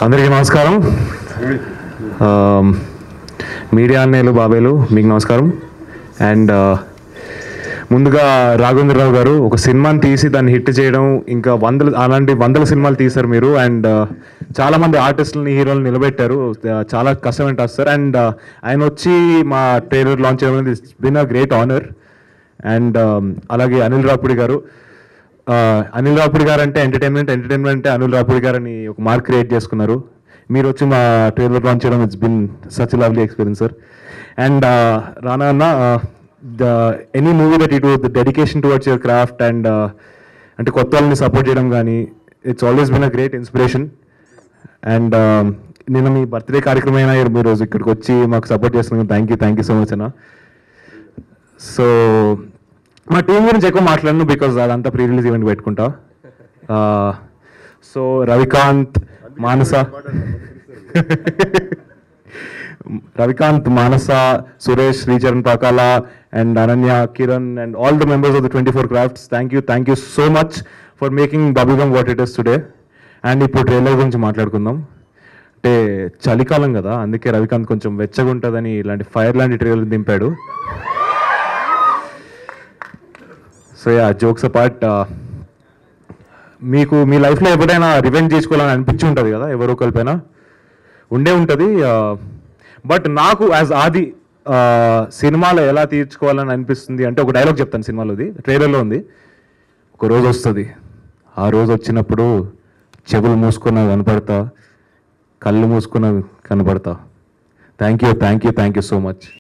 అందరికీ నమస్కారం. మీడియా అన్నయ్యలు బాబాయ్లు మీకు నమస్కారం. అండ్ ముందుగా రాఘవేంద్రరావు గారు ఒక సినిమాని తీసి దాన్ని హిట్ చేయడం, ఇంకా అలాంటి వందల సినిమాలు తీశారు మీరు. అండ్ చాలామంది ఆర్టిస్టులని హీరోలు నిలబెట్టారు. చాలా కష్టమైన టాస్క్ సార్. అండ్ ఆయన వచ్చి మా ట్రైలర్ లాంచ్ చేయడం అనేది it's been a great honour. And అలాగే అనిల్ రాపుడి గారు అంటే ఎంటర్టైన్మెంట్ అంటే అనిల్ రాపుడి గారు అని ఒక మార్క్ క్రియేట్ చేసుకున్నారు. మీరు వచ్చి మా ట్రైలర్ లాంచ్ చేయడం it's been such lovely experience sir. And Rana అన్న, any movie that you do, the dedication towards your craft and అంటే కొత్త వాళ్ళని సపోర్ట్ చేయడం కానీ, it's always been a great inspiration. And నిన్న మీ బర్త్డే కార్యక్రమం అయినా మీరు రోజు ఇక్కడికి వచ్చి మాకు సపోర్ట్ చేస్తున్నందుకు థ్యాంక్ యూ సో మచ్ అన్న. సో మా టీం గురించి ఎక్కువ మాట్లాడను, బికాజ్ అదంతా ప్రీ రిలీజ్ ఈవెంట్ పెట్టుకుంటా. So Ravikanth, Manasa, Suresh, Sricharan Pakala and Ananya, Kiran and all the members of the 24 Crafts, thank you so much for making Bubblegum what it is today. And ఇప్పుడు trailer గురించి మాట్లాడుకుందాం. అంటే చలికాలం కదా, అందుకే రవికాంత్ కొంచెం వెచ్చగా ఉంటుందని ఇలాంటి ఫైర్ లాంటి ట్రైలర్ దింపాడు. సో యా, జోక్స్ అపార్ట్, మీకు మీ లైఫ్లో ఎప్పుడైనా రివెంజ్ చేసుకోవాలని అనిపించి ఉంటుంది కదా, ఎవరో ఒకరిపైన ఉండే ఉంటుంది. బట్ నాకు యాజ్ ఆది సినిమాలో ఎలా తీర్చుకోవాలని అనిపిస్తుంది అంటే, ఒక డైలాగ్ చెప్తాను, సినిమాలోది ట్రైలర్లో ఉంది. ఒక రోజు వస్తుంది, ఆ రోజు వచ్చినప్పుడు చెవులు మూసుకున్న కనపడతా, కళ్ళు మూసుకున్న కనపడతా. Thank you so much.